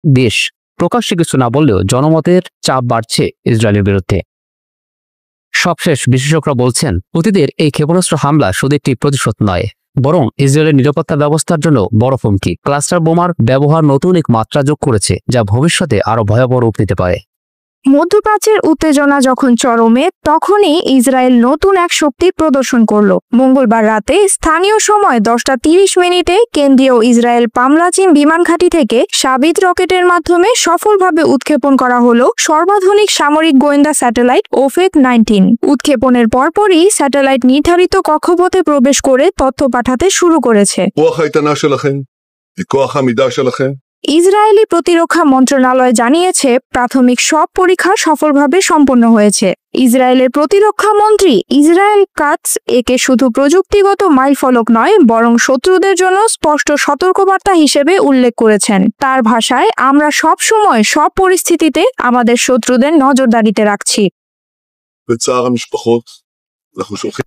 দেশ প্রকাশ্যে কিছু না বললেও জনমতের চাপ বাড়ছে ইসরায়েলের বিরুদ্ধে। সবশেষ বিশেষজ্ঞরা বলছেন, হুতিদের এই ক্ষেপণাস্ত্র হামলা শুধু একটি প্রতিশোধ নয়, বরং ইসরায়েলের নিরাপত্তা ব্যবস্থার জন্য বড় হুমকি। ক্লাস্টার বোমার ব্যবহার নতুন এক মাত্রা যোগ করেছে, যা ভবিষ্যতে আরো ভয়াবহ রূপ নিতে পারে। মধ্যপ্রাচ্যের উত্তেজনা যখন চরমে, তখনই ইসরায়েল নতুন এক শক্তি প্রদর্শন করল। মঙ্গলবার রাতে স্থানীয় সময় 10:30 কেন্দ্রীয় ইসরায়েল পামলাচিন বিমান ঘাঁটি থেকে সাবিত রকেটের মাধ্যমে সফলভাবে উৎক্ষেপণ করা হলো সর্বাধুনিক সামরিক গোয়েন্দা স্যাটেলাইট ওফেক-19। উৎক্ষেপণের পরপরই স্যাটেলাইট নির্ধারিত কক্ষপথে প্রবেশ করে তথ্য পাঠাতে শুরু করেছে। ইসরায়েলি প্রতিরক্ষা মন্ত্রণালয় জানিয়েছে, প্রাথমিক সব পরীক্ষা সফলভাবে সম্পন্ন হয়েছে। ইসরায়েলের প্রতিরক্ষা মন্ত্রী ইসরায়েল কাটস একে শুধু প্রযুক্তিগত মাইলফলক নয়, বরং শত্রুদের জন্য স্পষ্ট সতর্কবার্তা হিসেবে উল্লেখ করেছেন। তার ভাষায়, আমরা সব সময় সব পরিস্থিতিতে আমাদের শত্রুদের নজরদারিতে রাখছি।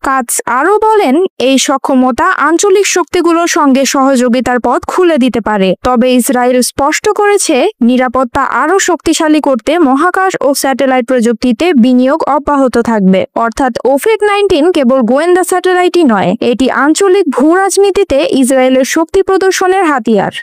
কাটস আরও বলেন, এই সক্ষমতা আঞ্চলিক শক্তিগুলোর সঙ্গে সহযোগিতার পথ খুলে দিতে পারে। তবে ইসরায়েল স্পষ্ট করেছে, নিরাপত্তা আরও শক্তিশালী করতে মহাকাশ ও স্যাটেলাইট প্রযুক্তিতে বিনিয়োগ অব্যাহত থাকবে। অর্থাৎ ওফেক-19 কেবল গোয়েন্দা স্যাটেলাইটই নয়, এটি আঞ্চলিক ভূ রাজনীতিতে ইসরায়েলের শক্তি প্রদর্শনের হাতিয়ার।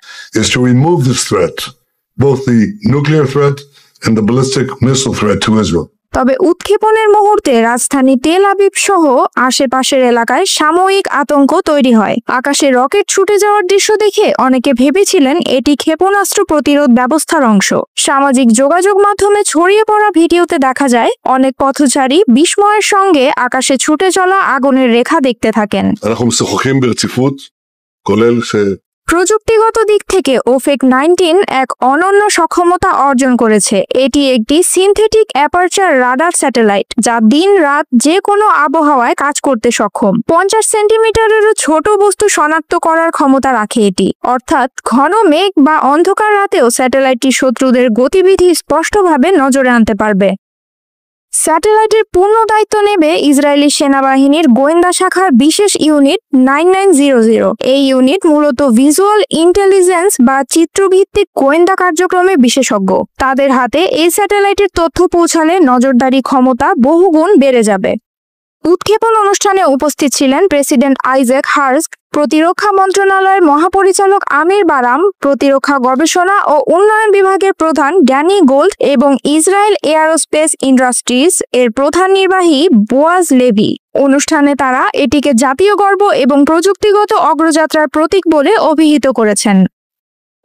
তবে উৎক্ষেপণের মুহূর্তে রাজধানী তেল আবিব সহ আশেপাশের এলাকায় সাময়িক আতঙ্ক তৈরি হয়। আকাশে রকেট ছুটে যাওয়ার দৃশ্য দেখে অনেকে ভেবেছিলেন এটি ক্ষেপণাস্ত্র প্রতিরোধ ব্যবস্থার অংশ। সামাজিক যোগাযোগ মাধ্যমে ছড়িয়ে পড়া ভিডিওতে দেখা যায়, অনেক পথচারী বিস্ময়ের সঙ্গে আকাশে ছুটে চলা আগুনের রেখা দেখতে থাকেন। প্রযুক্তিগত দিক থেকে ওফেক-19 এক অনন্য সক্ষমতা অর্জন করেছে। এটি একটি সিনথেটিক অ্যাপারচার রাডার স্যাটেলাইট, যা দিন রাত যে কোনো আবহাওয়ায় কাজ করতে সক্ষম। 50 সেন্টিমিটারেরও ছোট বস্তু শনাক্ত করার ক্ষমতা রাখে এটি। অর্থাৎ ঘন মেঘ বা অন্ধকার রাতেও স্যাটেলাইটটি শত্রুদের গতিবিধি স্পষ্টভাবে নজরে আনতে পারবে। স্যাটেলাইটের পূর্ণ দায়িত্ব নেবে ইসরায়েলি সেনাবাহিনীর গোয়েন্দা শাখার বিশেষ ইউনিট 9900। এই ইউনিট মূলত ভিজুয়াল ইন্টেলিজেন্স বা চিত্রভিত্তিক গোয়েন্দা কার্যক্রমে বিশেষজ্ঞ। তাদের হাতে এই স্যাটেলাইটের তথ্য পৌঁছালে নজরদারি ক্ষমতা বহুগুণ বেড়ে যাবে। উৎক্ষেপণ অনুষ্ঠানে উপস্থিত ছিলেন প্রেসিডেন্ট আইজ্যাক হার্স্ক, প্রতিরক্ষা মন্ত্রণালয়ের মহাপরিচালক আমির বারাম, প্রতিরক্ষা গবেষণা ও উন্নয়ন বিভাগের প্রধান ড্যানি গোল্ড এবং ইসরায়েল এয়ারোস্পেস ইন্ডাস্ট্রিজ এর প্রধান নির্বাহী বোয়াজ লেভি। অনুষ্ঠানে তারা এটিকে জাতীয় গর্ব এবং প্রযুক্তিগত অগ্রযাত্রার প্রতীক বলে অভিহিত করেছেন।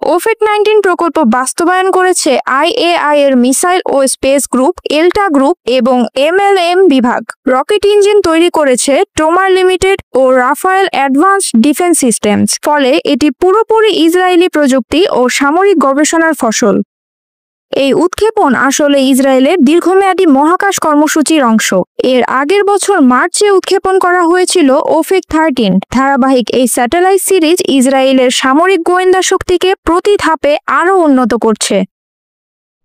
ওফেক-19 প্রকল্প বাস্তবায়ন করেছে IAI এর মিসাইল ও স্পেস গ্রুপ, এলটা গ্রুপ এবং MLM বিভাগ। রকেট ইঞ্জিন তৈরি করেছে টোমার লিমিটেড ও রাফায়েল অ্যাডভান্সড ডিফেন্স সিস্টেমস। ফলে এটি পুরোপুরি ইসরায়েলি প্রযুক্তি ও সামরিক গবেষণার ফসল। এই উৎক্ষেপণ আসলে ইসরায়েলের দীর্ঘমেয়াদী মহাকাশ কর্মসূচির অংশ। এর আগের বছর মার্চে উৎক্ষেপণ করা হয়েছিল ওফেক-13। ধারাবাহিক এই স্যাটেলাইট সিরিজ ইসরায়েলের সামরিক গোয়েন্দা শক্তিকে প্রতি ধাপে আরও উন্নত করছে।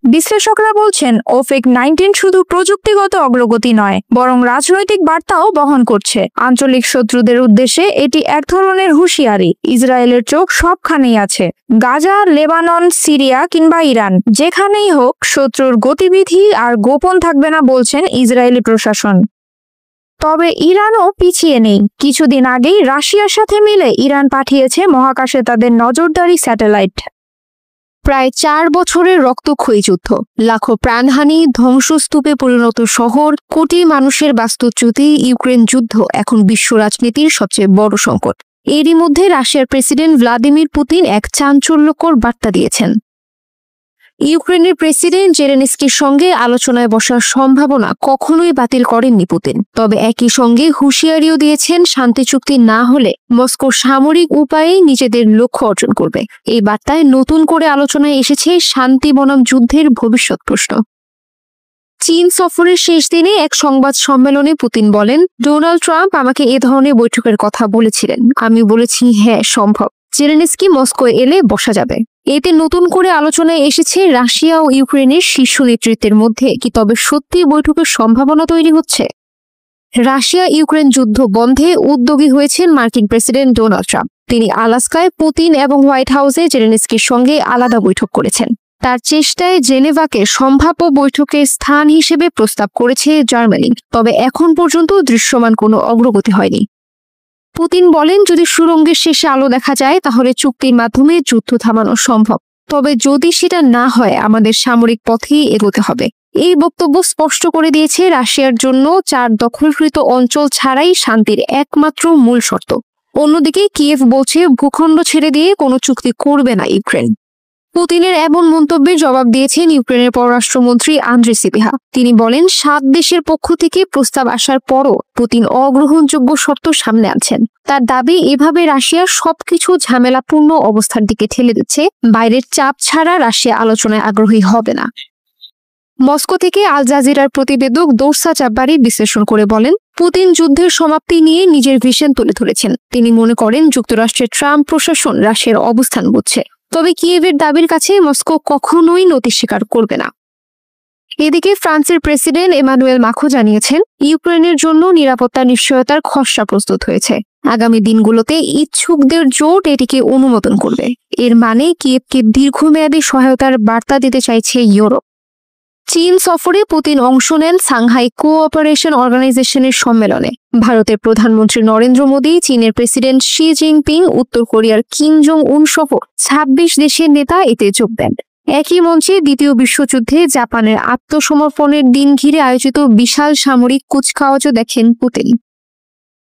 বিশ্লেষকরা বলছেন, ওফেক-19 শুধু প্রযুক্তিগত অগ্রগতি নয়, বরং রাজনৈতিক বার্তাও বহন করছে। আঞ্চলিক শত্রুদের উদ্দেশ্যে এটি এক ধরনের হুঁশিয়ারি। ইসরায়েলের চোখ সবখানেই আছে, গাজা, লেবানন, সিরিয়া কিংবা ইরান। যেখানেই হোক, শত্রুর গতিবিধি আর গোপন থাকবে না বলছেন ইসরায়েলি প্রশাসন। তবে ইরানও পিছিয়ে নেই। কিছুদিন আগেই রাশিয়ার সাথে মিলে ইরান পাঠিয়েছে মহাকাশে তাদের নজরদারি স্যাটেলাইট। প্রায় 4 বছরের রক্তক্ষয়ী যুদ্ধ, লাখো প্রাণহানি, ধ্বংসস্তূপে পরিণত শহর, কোটি মানুষের বাস্তুচ্যুতি। ইউক্রেন যুদ্ধ এখন বিশ্ব রাজনীতির সবচেয়ে বড় সংকট। এরই মধ্যে রাশিয়ার প্রেসিডেন্ট ভ্লাদিমির পুতিন এক চাঞ্চল্যকর বার্তা দিয়েছেন। ইউক্রেনের প্রেসিডেন্ট জেলেনস্কির সঙ্গে আলোচনায় বসার সম্ভাবনা কখনোই বাতিল করেননি পুতিন। তবে একই সঙ্গে হুঁশিয়ারিও দিয়েছেন, শান্তি চুক্তি না হলে মস্কো সামরিক উপায়ে নিজেদের লক্ষ্য অর্জন করবে। এই বার্তায় নতুন করে আলোচনায় এসেছে শান্তি বনাম যুদ্ধের ভবিষ্যৎ প্রশ্ন। চীন সফরের শেষ দিনে এক সংবাদ সম্মেলনে পুতিন বলেন, ডোনাল্ড ট্রাম্প আমাকে এ ধরনের বৈঠকের কথা বলেছিলেন। আমি বলেছি, হ্যাঁ, সম্ভব। জেলেনস্কি মস্কো এলে বসা যাবে। এতে নতুন করে আলোচনায় এসেছে রাশিয়া ও ইউক্রেনের শীর্ষ নেতৃত্বের মধ্যে কি তবে সত্যি বৈঠকের সম্ভাবনা তৈরি হচ্ছে? রাশিয়া ইউক্রেন যুদ্ধ বন্ধে উদ্যোগী হয়েছেন মার্কিন প্রেসিডেন্ট ডোনাল্ড ট্রাম্প। তিনি আলাস্কায় পুতিন এবং হোয়াইট হাউসে জেলেনস্কির সঙ্গে আলাদা বৈঠক করেছেন। তার চেষ্টায় জেনেভাকে সম্ভাব্য বৈঠকের স্থান হিসেবে প্রস্তাব করেছে জার্মানি, তবে এখন পর্যন্ত দৃশ্যমান কোনো অগ্রগতি হয়নি। পুতিন বলেন, যদি সুড়ঙ্গের শেষে আলো দেখা যায় তাহলে চুক্তির মাধ্যমে যুদ্ধ থামানো সম্ভব, তবে যদি সেটা না হয় আমাদের সামরিক পথেই এগোতে হবে। এই বক্তব্য স্পষ্ট করে দিয়েছে রাশিয়ার জন্য 4 দখলকৃত অঞ্চল ছাড়াই শান্তির একমাত্র মূল শর্ত। অন্যদিকে কিয়েভ বলছে ভূখণ্ড ছেড়ে দিয়ে কোনো চুক্তি করবে না ইউক্রেন। পুতিনের এমন মন্তব্যের জবাব দিয়েছেন ইউক্রেনের পররাষ্ট্রমন্ত্রী আন্দ্রি সিবিহা। তিনি বলেন, 7 দেশের পক্ষ থেকে প্রস্তাব আসার পরও পুতিন অগ্রহণযোগ্য শর্ত সামনে আনছেন। তার দাবি, এভাবে রাশিয়া সবকিছু ঝামেলাপূর্ণ অবস্থার দিকে ঠেলে দিচ্ছে। বাইরের চাপ ছাড়া রাশিয়া আলোচনায় আগ্রহী হবে না। মস্কো থেকে আল জাজিরার প্রতিবেদক দোরসা চাব্বারি বিশ্লেষণ করে বলেন, পুতিন যুদ্ধের সমাপ্তি নিয়ে নিজের ভিশন তুলে ধরেছেন। তিনি মনে করেন যুক্তরাষ্ট্রের ট্রাম্প প্রশাসন রাশিয়ার অবস্থান বুঝছে, তবে কিয়েভের দাবির কাছে মস্কো কখনোই নতি স্বীকার করবে না। এদিকে ফ্রান্সের প্রেসিডেন্ট এমানুয়েল মাখো জানিয়েছেন, ইউক্রেনের জন্য নিরাপত্তা নিশ্চয়তার খসড়া প্রস্তুত হয়েছে। আগামী দিনগুলোতে ইচ্ছুকদের জোট এটিকে অনুমোদন করবে। এর মানে কিয়েভকে দীর্ঘমেয়াদী সহায়তার বার্তা দিতে চাইছে ইউরোপ। চীন সফরে পুতিন অংশ নেন সাংহাই কোঅপারেশন অর্গানাইজেশনের সম্মেলনে। ভারতের প্রধানমন্ত্রী নরেন্দ্র মোদী, চীনের প্রেসিডেন্ট শি জিনপিং, উত্তর কোরিয়ার কিম জং উন সহ 26 দেশের নেতা এতে যোগ দেন। একই মঞ্চে দ্বিতীয় বিশ্বযুদ্ধে জাপানের আত্মসমর্পণের দিন ঘিরে আয়োজিত বিশাল সামরিক কুচকাওয়াজও দেখেন পুতিন।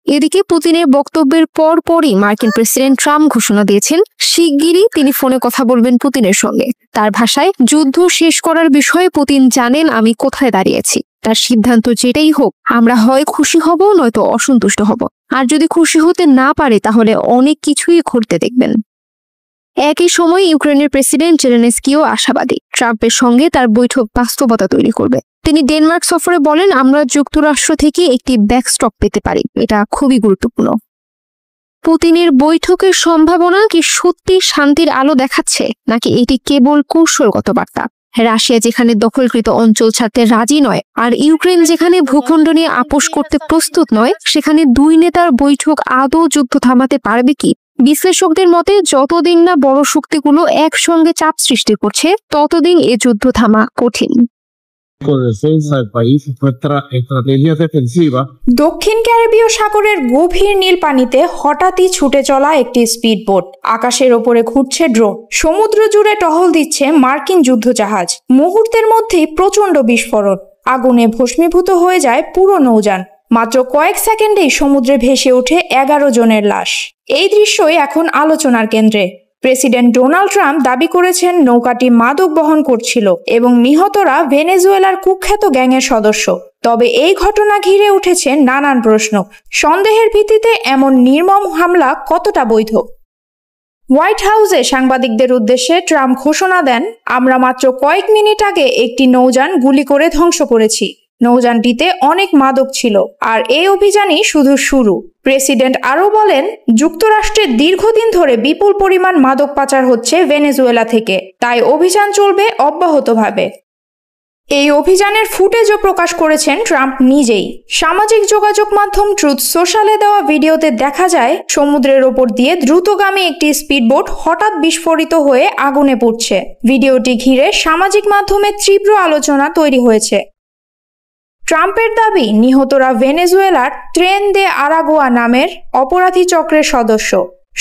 এদিকে পুতিনের বক্তব্যের পরপরই মার্কিন প্রেসিডেন্ট ট্রাম্প ঘোষণা দিয়েছেন শিগগিরই তিনি ফোনে কথা বলবেন পুতিনের সঙ্গে। তার ভাষায়, যুদ্ধ শেষ করার বিষয়ে পুতিন জানেন আমি কোথায় দাঁড়িয়েছি। তার সিদ্ধান্ত যেটাই হোক, আমরা হয় খুশি হব নয়তো অসন্তুষ্ট হব। আর যদি খুশি হতে না পারে তাহলে অনেক কিছুই ঘটতে দেখবেন। একই সময় ইউক্রেনের প্রেসিডেন্ট জেলেনস্কিও আশাবাদী, ট্রাম্পের সঙ্গে তার বৈঠক বাস্তবতা তৈরি করবে। তিনি ডেনমার্ক সফরে বলেন, আমরা যুক্তরাষ্ট্র থেকে একটি ব্যাকস্টপ পেতে পারি, এটা খুবই গুরুত্বপূর্ণ। পুতিনের বৈঠকের সম্ভাবনা কি সত্যি শান্তির আলো দেখাচ্ছে, নাকি এটি কেবল কৌশলগত বার্তা? রাশিয়া যেখানে দখলকৃত অঞ্চল ছাড়তে রাজি নয় আর ইউক্রেন যেখানে ভূখণ্ড নিয়ে আপোষ করতে প্রস্তুত নয়, সেখানে 2 নেতার বৈঠক আদৌ যুদ্ধ থামাতে পারবে কি? বিশ্লেষকদের মতে, যতদিন না বড় শক্তিগুলো একসঙ্গে চাপ সৃষ্টি করছে ততদিন এ যুদ্ধ থামা কঠিন। দক্ষিণ ক্যারিবীয় সাগরের গভীর নীল পানিতে হঠাৎই ছুটে চলা একটি স্পিডবোট, আকাশের ওপরে ঘুরছে ড্রোন, সমুদ্র জুড়ে টহল দিচ্ছে মার্কিন যুদ্ধজাহাজ। মুহূর্তের মধ্যেই প্রচন্ড বিস্ফোরণ, আগুনে ভস্মীভূত হয়ে যায় পুরো নৌযান। মাত্র কয়েক সেকেন্ডেই সমুদ্রে ভেসে ওঠে 11 জনের লাশ। এই দৃশ্যই এখন আলোচনার কেন্দ্রে। প্রেসিডেন্ট ডোনাল্ড ট্রাম্প দাবি করেছেন নৌকাটি মাদক বহন করছিল এবং নিহতরা ভেনেজুয়েলার কুখ্যাত গ্যাংয়ের সদস্য। তবে এই ঘটনা ঘিরে উঠেছে নানান প্রশ্ন। সন্দেহের ভিত্তিতে এমন নির্মম হামলা কতটা বৈধ? হোয়াইট হাউসে সাংবাদিকদের উদ্দেশ্যে ট্রাম্প ঘোষণা দেন, আমরা মাত্র কয়েক মিনিট আগে একটি নৌযান গুলি করে ধ্বংস করেছি। নৌযানটিতে অনেক মাদক ছিল আর এই অভিযানই শুধু শুরু। প্রেসিডেন্ট আরও বলেন, যুক্তরাষ্ট্রে দীর্ঘদিন ধরে বিপুল পরিমাণ মাদক পাচার হচ্ছে ভেনেজুয়েলা থেকে, তাই অভিযান চলবে অব্যাহতভাবে। এই অভিযানের ফুটেজও প্রকাশ করেছেন ট্রাম্প নিজেই। সামাজিক যোগাযোগ মাধ্যম ট্রুথ সোশ্যালে দেওয়া ভিডিওতে দেখা যায় সমুদ্রের ওপর দিয়ে দ্রুতগামী একটি স্পিডবোট হঠাৎ বিস্ফোরিত হয়ে আগুনে পুড়ছে। ভিডিওটি ঘিরে সামাজিক মাধ্যমে তীব্র আলোচনা তৈরি হয়েছে। ট্রাম্পের দাবি, নিহতরা ভেনেজুয়েলার ট্রেন দে আরাগুয়া নামের অপরাধী চক্রের সদস্য।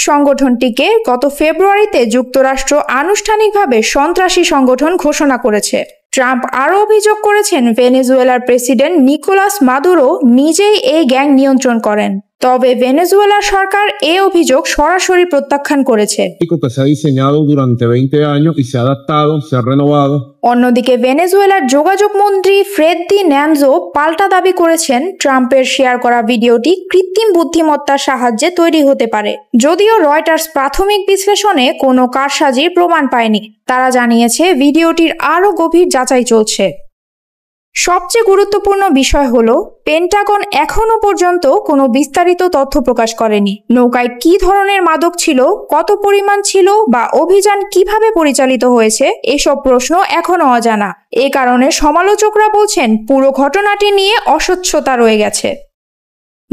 সংগঠনটিকে গত ফেব্রুয়ারিতে যুক্তরাষ্ট্র আনুষ্ঠানিকভাবে সন্ত্রাসী সংগঠন ঘোষণা করেছে। ট্রাম্প আরও অভিযোগ করেছেন ভেনেজুয়েলার প্রেসিডেন্ট নিকোলাস মাদুরো নিজেই এই গ্যাং নিয়ন্ত্রণ করেন। তবে ভেনেজুয়েলার সরকার এই অভিযোগ সরাসরি প্রত্যাখ্যান করেছে। অন্যদিকে ভেনেজুয়েলার যোগাযোগ মন্ত্রী ফ্রেদ দি ন্যানজো পাল্টা দাবি করেছেন ট্রাম্পের শেয়ার করা ভিডিওটি কৃত্রিম বুদ্ধিমত্তার সাহায্যে তৈরি হতে পারে। যদিও রয়টার্স প্রাথমিক বিশ্লেষণে কোনো কারসাজির প্রমাণ পায়নি। তারা জানিয়েছে ভিডিওটির আরও গভীর যাচাই চলছে। সবচেয়ে গুরুত্বপূর্ণ বিষয় হলো, পেন্টাগন এখনো পর্যন্ত কোনো বিস্তারিত তথ্য প্রকাশ করেনি। নৌকায় কী ধরনের মাদক ছিল, কত পরিমাণ ছিল বা অভিযান কিভাবে পরিচালিত হয়েছে, এসব প্রশ্ন এখনো অজানা। এ কারণে সমালোচকরা বলছেন পুরো ঘটনাটি নিয়ে অস্বচ্ছতা রয়ে গেছে।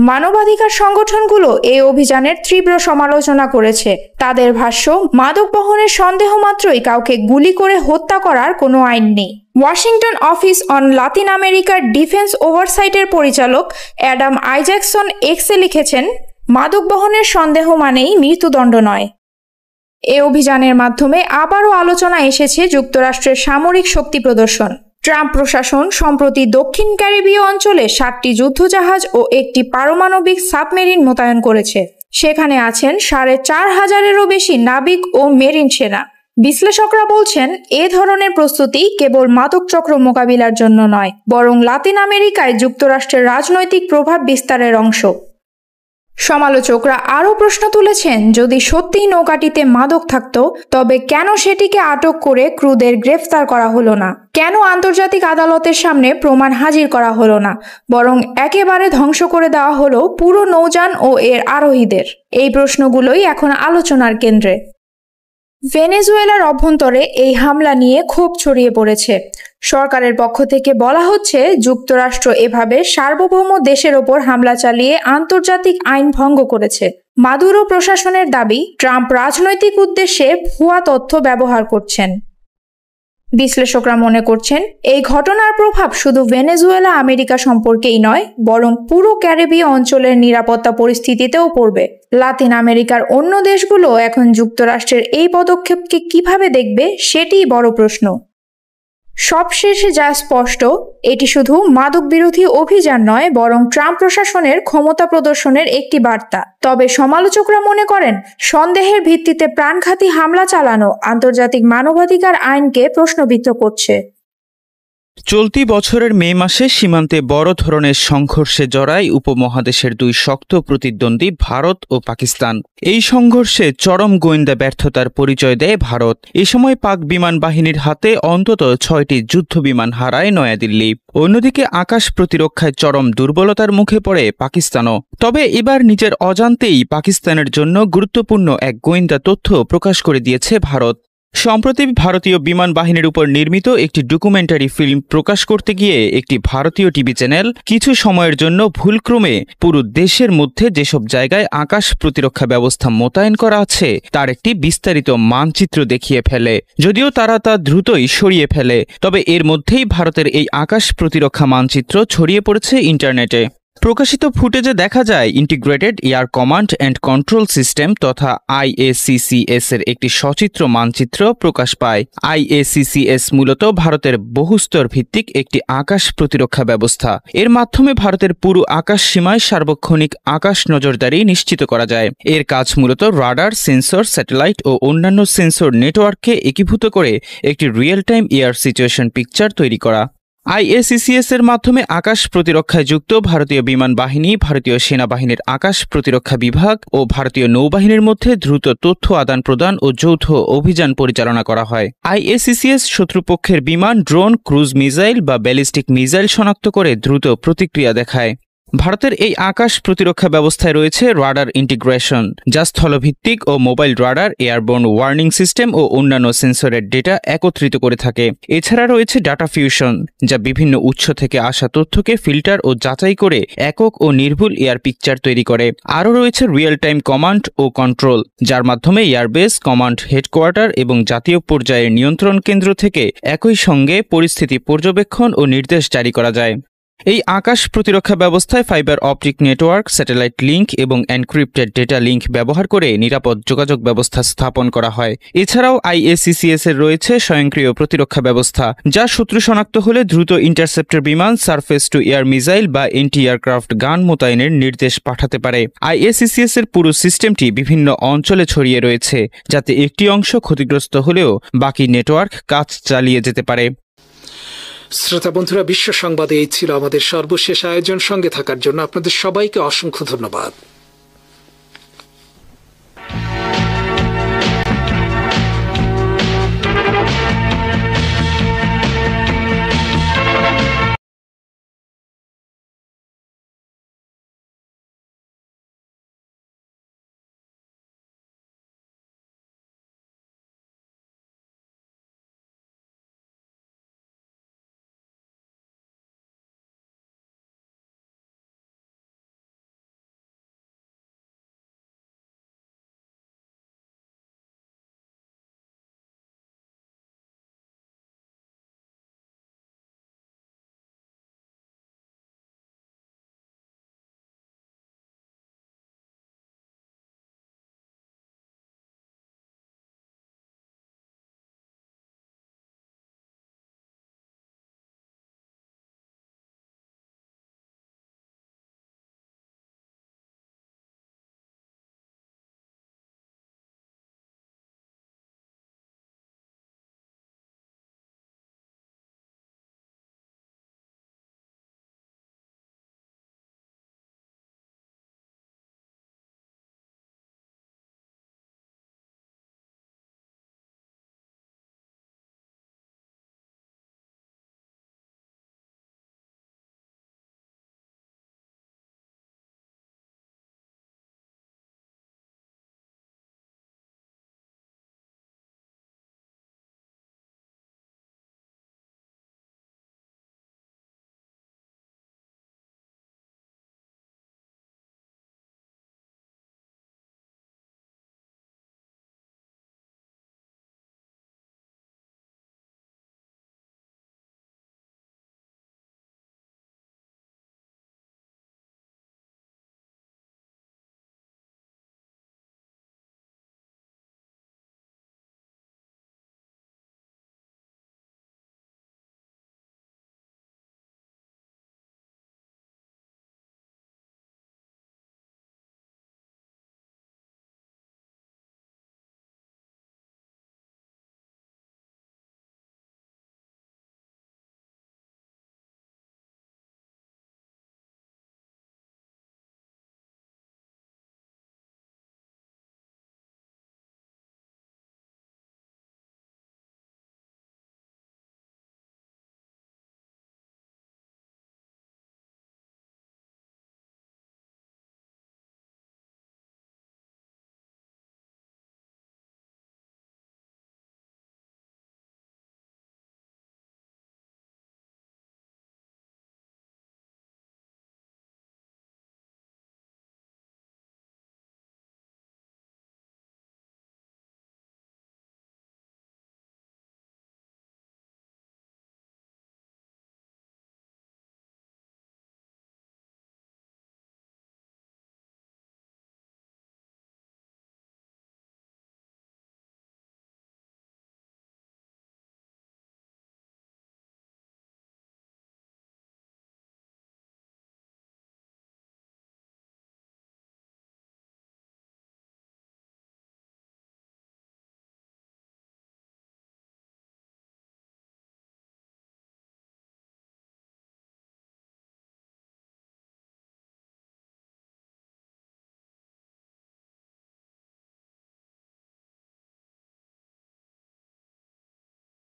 মানবাধিকার সংগঠনগুলো এই অভিযানের তীব্র সমালোচনা করেছে। তাদের ভাষ্য, মাদক বহনের সন্দেহ মাত্রই কাউকে গুলি করে হত্যা করার কোনো আইন নেই। ওয়াশিংটন অফিস অন লাতিন আমেরিকার ডিফেন্স ওভারসাইটের পরিচালক অ্যাডাম আইজ্যাকসন এক্সে লিখেছেন, মাদক বহনের সন্দেহ মানেই মৃত্যুদণ্ড নয়। এ অভিযানের মাধ্যমে আবারও আলোচনা এসেছে যুক্তরাষ্ট্রের সামরিক শক্তি প্রদর্শন। ট্রাম্প প্রশাসন সম্প্রতি দক্ষিণ ক্যারিবীয় অঞ্চলে 7টি যুদ্ধজাহাজ ও একটি পারমাণবিক সাবমেরিন মোতায়েন করেছে। সেখানে আছেন 4500-এরও বেশি নাবিক ও মেরিন সেনা। বিশ্লেষকরা বলছেন, এ ধরনের প্রস্তুতি কেবল মাদক চক্র মোকাবিলার জন্য নয়, বরং লাতিন আমেরিকায় যুক্তরাষ্ট্রের রাজনৈতিক প্রভাব বিস্তারের অংশ। সমালোচকরা আরও প্রশ্ন তুলেছেন, যদি সত্যিই নৌকাটিতে মাদক থাকত, তবে কেন সেটিকে আটক করে ক্রুদের গ্রেফতার করা হলো না? কেন আন্তর্জাতিক আদালতের সামনে প্রমাণ হাজির করা হলো না, বরং একেবারে ধ্বংস করে দেওয়া হলো পুরো নৌযান ও এর আরোহীদের? এই প্রশ্নগুলোই এখন আলোচনার কেন্দ্রে। ভেনেজুয়েলার অভ্যন্তরে এই হামলা নিয়ে ক্ষোভ ছড়িয়ে পড়েছে। সরকারের পক্ষ থেকে বলা হচ্ছে, যুক্তরাষ্ট্র এভাবে সার্বভৌম দেশের ওপর হামলা চালিয়ে আন্তর্জাতিক আইন ভঙ্গ করেছে। মাদুরো প্রশাসনের দাবি, ট্রাম্প রাজনৈতিক উদ্দেশ্যে ভুয়া তথ্য ব্যবহার করছেন। বিশ্লেষকরা মনে করছেন, এই ঘটনার প্রভাব শুধু ভেনেজুয়েলা আমেরিকা সম্পর্কেই নয়, বরং পুরো ক্যারিবীয় অঞ্চলের নিরাপত্তা পরিস্থিতিতেও পড়বে। লাতিন আমেরিকার অন্য দেশগুলো এখন যুক্তরাষ্ট্রের এই পদক্ষেপকে কিভাবে দেখবে, সেটিই বড় প্রশ্ন। সবশেষে যা স্পষ্ট, এটি শুধু মাদক বিরোধী অভিযান নয়, বরং ট্রাম্প প্রশাসনের ক্ষমতা প্রদর্শনের একটি বার্তা। তবে সমালোচকরা মনে করেন, সন্দেহের ভিত্তিতে প্রাণঘাতী হামলা চালানো আন্তর্জাতিক মানবাধিকার আইনকে প্রশ্নবিদ্ধ করছে। চলতি বছরের মে মাসে সীমান্তে বড় ধরনের সংঘর্ষে জড়ায় উপমহাদেশের দুই শক্ত প্রতিদ্বন্দ্বী ভারত ও পাকিস্তান। এই সংঘর্ষে চরম গোয়েন্দা ব্যর্থতার পরিচয় দেয় ভারত। এ সময় পাক বিমান বাহিনীর হাতে অন্তত 6টি যুদ্ধ বিমান হারায় নয়াদিল্লি। অন্যদিকে আকাশ প্রতিরক্ষায় চরম দুর্বলতার মুখে পড়ে পাকিস্তানও। তবে এবার নিজের অজান্তেই পাকিস্তানের জন্য গুরুত্বপূর্ণ এক গোয়েন্দা তথ্য প্রকাশ করে দিয়েছে ভারত। সম্প্রতি ভারতীয় বিমান বাহিনীর উপর নির্মিত একটি ডকুমেন্টারি ফিল্ম প্রকাশ করতে গিয়ে একটি ভারতীয় টিভি চ্যানেল কিছু সময়ের জন্য ভুলক্রমে পুরো দেশের মধ্যে যেসব জায়গায় আকাশ প্রতিরক্ষা ব্যবস্থা মোতায়েন করা আছে তার একটি বিস্তারিত মানচিত্র দেখিয়ে ফেলে। যদিও তারা তা দ্রুতই সরিয়ে ফেলে, তবে এর মধ্যেই ভারতের এই আকাশ প্রতিরক্ষা মানচিত্র ছড়িয়ে পড়েছে ইন্টারনেটে। প্রকাশিত ফুটেজে দেখা যায় integrated air command and control system তথা IACCS এর একটি সচিত্র মানচিত্র প্রকাশ পায়। IACCS মূলত ভারতের বহুস্তর ভিত্তিক একটি আকাশ প্রতিরক্ষা ব্যবস্থা। এর মাধ্যমে ভারতের পুরো আকাশ সীমায় সার্বক্ষণিক আকাশ নজরদারি নিশ্চিত করা যায়। এর কাজ মূলত রাডার, সেন্সর, স্যাটেলাইট ও অন্যান্য সেন্সর নেটওয়ার্ককে একীভূত করে একটি real time air situation picture তৈরি করা। IACCS এর মাধ্যমে আকাশ প্রতিরক্ষায় যুক্ত ভারতীয় বিমান বাহিনী, ভারতীয় সেনাবাহিনীর আকাশ প্রতিরক্ষা বিভাগ ও ভারতীয় নৌবাহিনীর মধ্যে দ্রুত তথ্য আদান প্রদান ও যৌথ অভিযান পরিচালনা করা হয়। IACCS শত্রুপক্ষের বিমান, ড্রোন, ক্রুজ মিসাইল বা ব্যালিস্টিক মিসাইল শনাক্ত করে দ্রুত প্রতিক্রিয়া দেখায়। ভারতের এই আকাশ প্রতিরক্ষা ব্যবস্থায় রয়েছে রাডার ইন্টিগ্রেশন, যা স্থলভিত্তিক ও mobile radar, airborne warning system ও অন্যান্য সেন্সরের ডেটা একত্রিত করে থাকে। এছাড়া রয়েছে ডাটা ফিউশন, যা বিভিন্ন উৎস থেকে আসা তথ্যকে ফিল্টার ও যাচাই করে একক ও নির্ভুল এয়ার পিকচার তৈরি করে। আরও রয়েছে রিয়েল টাইম কমান্ড ও কন্ট্রোল, যার মাধ্যমে এয়ারবেস, কমান্ড হেডকোয়ার্টার এবং জাতীয় পর্যায়ের নিয়ন্ত্রণ কেন্দ্র থেকে একই সঙ্গে পরিস্থিতি পর্যবেক্ষণ ও নির্দেশ জারি করা যায়। এই আকাশ প্রতিরক্ষা ব্যবস্থায় fibre optic network, satellite link এবং এনক্রিপ্টেড ডেটা লিঙ্ক ব্যবহার করে নিরাপদ যোগাযোগ ব্যবস্থা স্থাপন করা হয়। এছাড়াও IACCS এর রয়েছে স্বয়ংক্রিয় প্রতিরক্ষা ব্যবস্থা, যা শত্রু শনাক্ত হলে দ্রুত ইন্টারসেপ্টর বিমান, সারফেস টু এয়ার মিসাইল বা এন্টি এয়ারক্রাফট গান মোতায়েনের নির্দেশ পাঠাতে পারে। IACCS এর পুরো সিস্টেমটি বিভিন্ন অঞ্চলে ছড়িয়ে রয়েছে, যাতে একটি অংশ ক্ষতিগ্রস্ত হলেও বাকি নেটওয়ার্ক কাজ চালিয়ে যেতে পারে। শ্রোতা বন্ধুরা, বিশ্ব সংবাদে এই ছিল আমাদের সর্বশেষ আয়োজন। সঙ্গে থাকার জন্য আপনাদের সবাইকে অসংখ্য ধন্যবাদ।